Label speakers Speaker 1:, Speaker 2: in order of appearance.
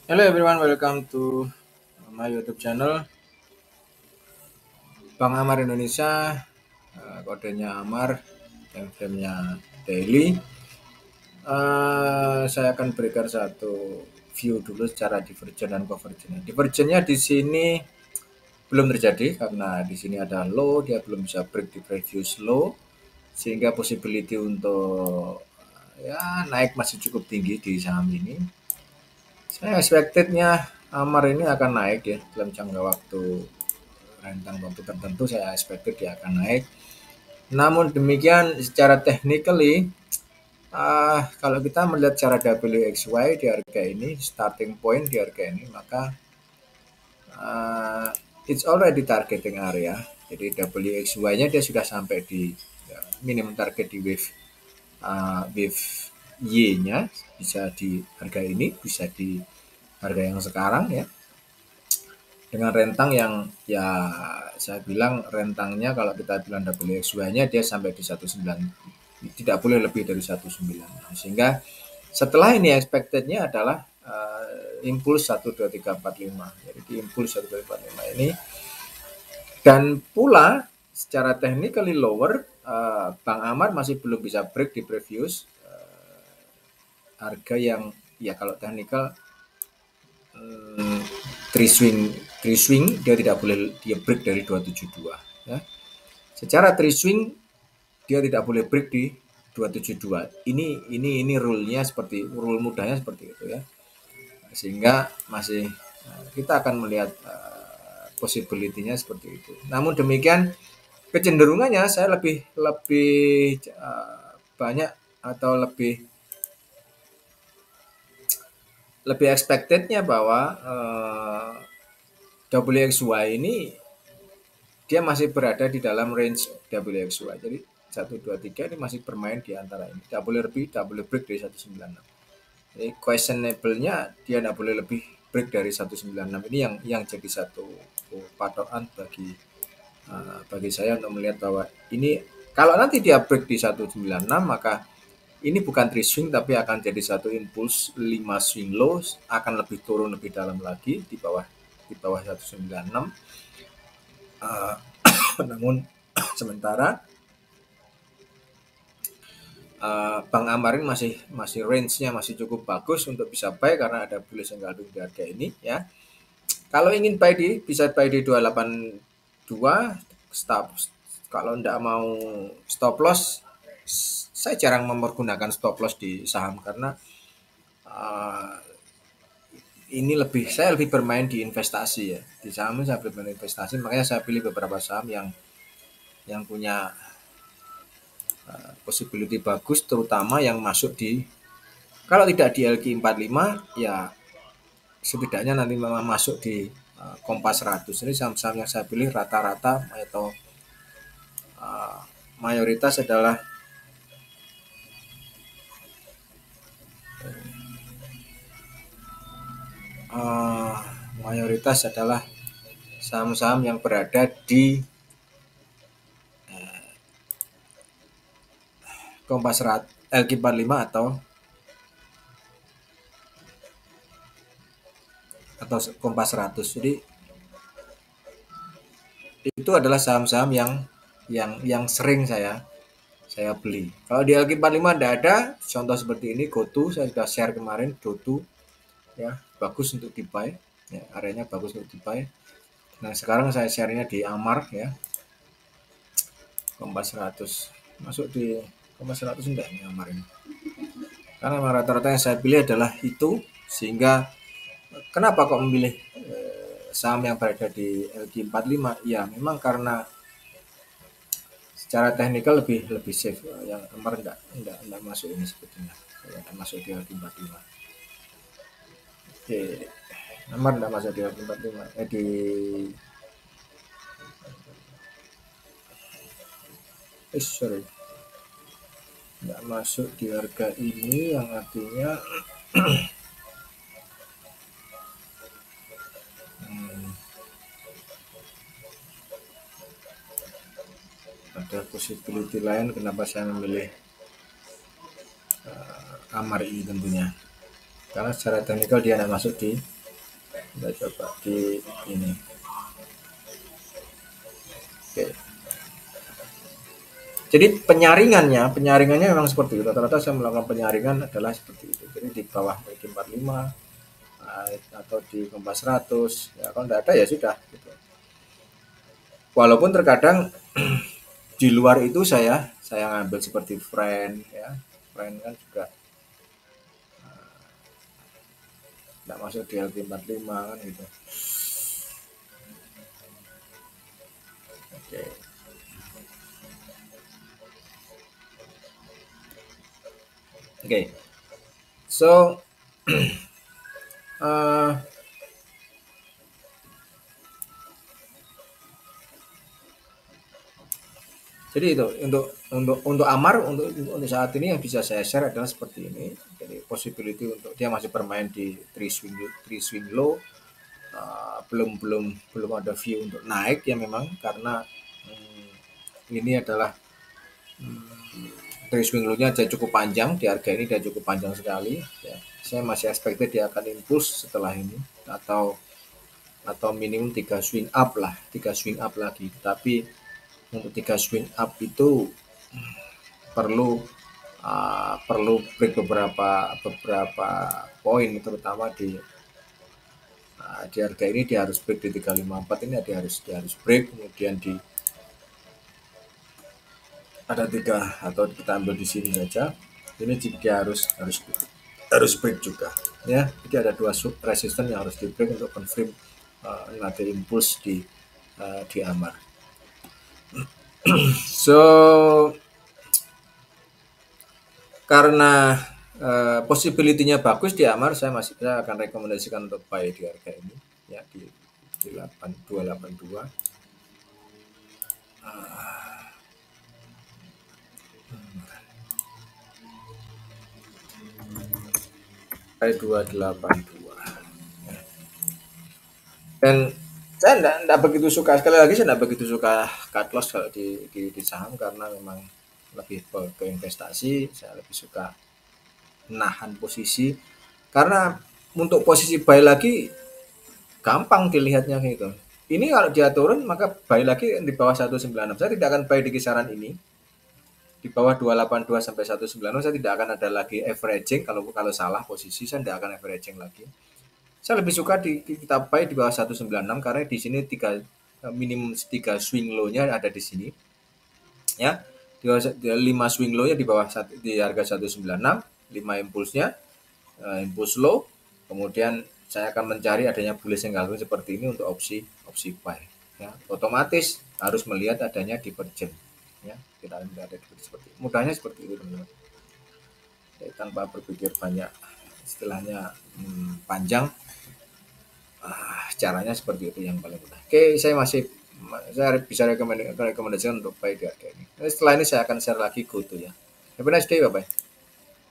Speaker 1: Hello everyone, welcome to my YouTube channel Bang Amar Indonesia. Kodenya Amar, time-nya daily. Saya akan berikan satu view dulu secara divergent dan convergent. Divergentnya di sini belum terjadi karena di sini ada low, dia belum bisa break di previous low, sehingga possibility untuk ya naik masih cukup tinggi di saham ini. Saya expectednya Amar ini akan naik ya dalam jangka waktu rentang waktu tertentu. Saya expected dia akan naik. Namun demikian secara technically kalau kita melihat secara WXY di harga ini, starting point di harga ini, maka it's already targeting area. Jadi WXY-nya dia sudah sampai di minimum target di wave Y-nya, bisa di harga ini, bisa di harga yang sekarang ya, dengan rentang yang ya saya bilang rentangnya kalau kita bilang WXY-nya dia sampai di 19, tidak boleh lebih dari 19. Sehingga setelah ini expected-nya adalah impuls 1 2 3 4 5. Jadi di impuls 1 2 3 4 5 ini, dan pula secara technically lower, Bang Amar masih belum bisa break di previous harga yang ya kalau technical hmm, three swing dia tidak boleh dia break dari 272 ya. Secara three swing dia tidak boleh break di 272. Ini rule-nya, seperti rule mudahnya seperti itu ya. Sehingga masih kita akan melihat possibility-nya seperti itu. Namun demikian kecenderungannya saya lebih lebih banyak atau lebih lebih expected-nya bahwa WXY ini dia masih berada di dalam range WXY. Jadi 1 2 3 ini masih bermain di antara ini. Tidak boleh lebih, tidak boleh break dari 196. Jadi questionable-nya dia tidak boleh lebih break dari 196. Ini yang jadi satu patokan bagi saya untuk melihat bahwa ini kalau nanti dia break di 196, maka ini bukan three swing tapi akan jadi satu impuls 5 swing low, akan lebih turun lebih dalam lagi di bawah 196. Uh, namun sementara Bang Amarin masih masih range-nya masih cukup bagus untuk bisa buy karena ada bullish engulfing di harga ini ya. Kalau ingin buy bisa buy di 282 stop. Kalau tidak mau stop loss, saya jarang mempergunakan stop loss di saham karena uh, ini saya lebih bermain di investasi ya. Di saham saya bermain investasi, makanya saya pilih beberapa saham yang punya possibility bagus, terutama yang masuk di, kalau tidak di LQ45 ya setidaknya nanti memang masuk di Kompas 100. Ini saham-saham yang saya pilih rata-rata atau uh, mayoritas adalah uh, mayoritas adalah saham-saham yang berada di Kompas LQ45 atau Kompas 100. Jadi itu adalah saham-saham yang sering saya beli. Kalau di LQ45 tidak ada, contoh seperti ini GoTo, saya sudah share kemarin GoTo ya, bagus untuk di buy ya, areanya bagus untuk di buy. Nah sekarang saya share-nya di Amar ya, Kompas 100 masuk di Kompas 100 enggak ini Amar ini, karena rata-rata yang saya pilih adalah itu. Sehingga kenapa kok memilih saham yang berada di LQ45 ya, memang karena secara teknikal lebih lebih safe. Yang Amar enggak masuk ini sebetulnya, enggak masuk di LQ45. Oke, Amar enggak masuk di LQ45 di sorry, nggak masuk di harga ini, yang artinya hmm, ada possibility lain kenapa saya memilih Amar ini tentunya. karena secara teknikal dia tidak masuk di, kita coba di ini. Oke. Jadi penyaringannya memang seperti itu. Rata-rata saya melakukan penyaringan adalah seperti itu. Jadi di bawah mungkin 45 atau di Kompas 100, ya kalau tidak ada ya sudah gitu. Walaupun terkadang di luar itu saya ngambil seperti friend ya, friend kan juga tidak masuk di LT45 kan gitu. Oke. Oke. So uh, jadi itu untuk Amar untuk saat ini yang bisa saya share adalah seperti ini. Jadi possibility untuk dia masih bermain di three swing low, belum belum belum ada view untuk naik ya memang karena ini adalah three swing low-nya cukup panjang di harga ini, dia cukup panjang sekali ya. Saya masih expected dia akan impuls setelah ini atau minimum 3 swing up lah, 3 swing up lagi. Tapi untuk 3 swing up itu perlu perlu break beberapa poin, terutama di harga ini dia harus break di 354 ini, dia harus break, kemudian di ada 3 atau kita ambil di sini saja, ini dia harus break juga ya. Jadi ada 2 sub resisten yang harus di break untuk confirm nanti impuls di Amar. So karena possibility-nya bagus di Amar, saya akan rekomendasikan untuk buy di harga ini ya, di 8282. Buy 282. Dan saya enggak begitu suka, sekali lagi saya enggak begitu suka cut loss kalau di saham, karena memang lebih ke investasi. Saya lebih suka nahan posisi, karena untuk posisi buy lagi gampang dilihatnya gitu. Ini kalau dia turun maka buy lagi di bawah 196. Saya tidak akan buy di kisaran ini. Di bawah 282 sampai 196 saya tidak akan ada lagi averaging. Kalau salah posisi saya tidak akan averaging lagi. Saya lebih suka kita buy di bawah 196 karena di sini minimum 3 swing low-nya ada di sini. Ya. Di 5 swing low-nya di bawah di harga 196, 5 impulsnya, impuls low, kemudian saya akan mencari adanya bullish engulfing seperti ini untuk opsi buy ya. Otomatis harus melihat adanya divergen ya, kita akan melihat seperti itu. Mudahnya seperti itu teman-teman ya, tanpa berpikir banyak istilahnya panjang. Caranya seperti itu yang paling mudah. Oke, saya bisa rekomendasikan untuk buy di harga ini. Setelah ini saya akan share lagi GoTo ya. Have a nice day, bye bye.